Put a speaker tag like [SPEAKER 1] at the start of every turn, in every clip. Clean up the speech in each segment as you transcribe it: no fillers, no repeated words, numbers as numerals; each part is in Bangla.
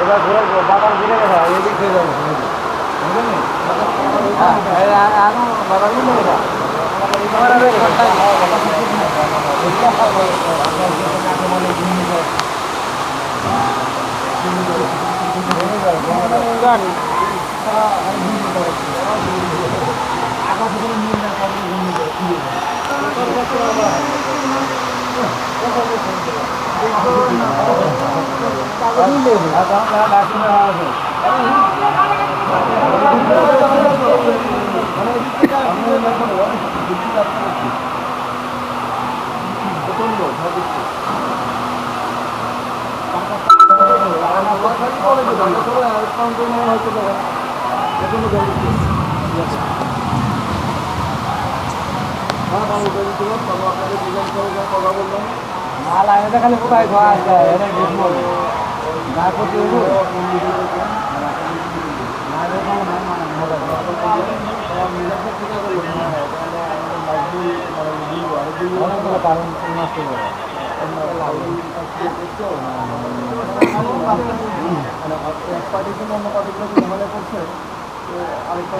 [SPEAKER 1] এবার ঘুরে বাবার ঘুরে গেছে এদিক হয়ে যাবে বাবার ঘুরে গেছে খালি কোথায় খাওয়া যায় না করতে কারণ নষ্ট করে এক পার্টির অন্য পার্টিগুলো ঝামেলা করছে আরেকটা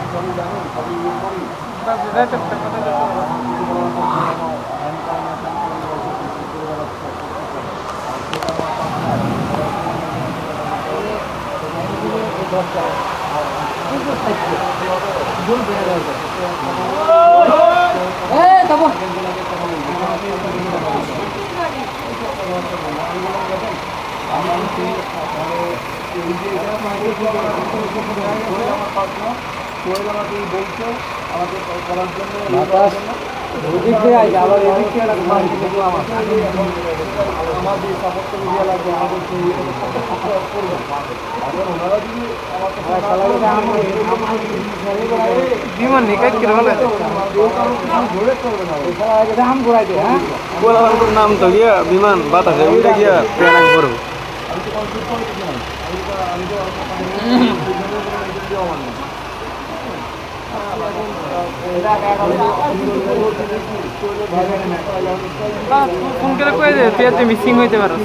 [SPEAKER 1] সবই জানি সবই ইয়ে করি বিমান নিকাট কি বলে নাম তো গিয়া বিমান বাতাসে উঠে গিয়া প্যানাক বড় ফোন করে কয়ে দে তুই এত মিসিং হইতে পারো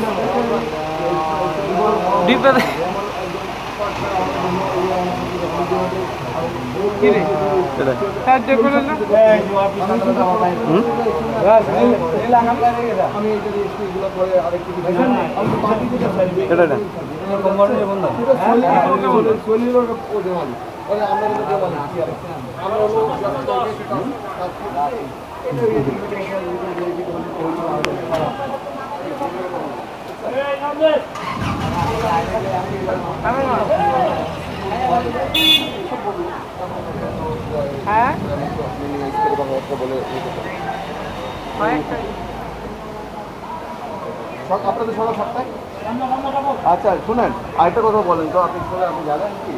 [SPEAKER 1] ডিপে কিরে সাহায্য করলেন না হ্যাঁ আপনাদের সবাই সপ্তাহে আচ্ছা শুনেন আরেকটা কথা বলেন তো আপনি জানেন কি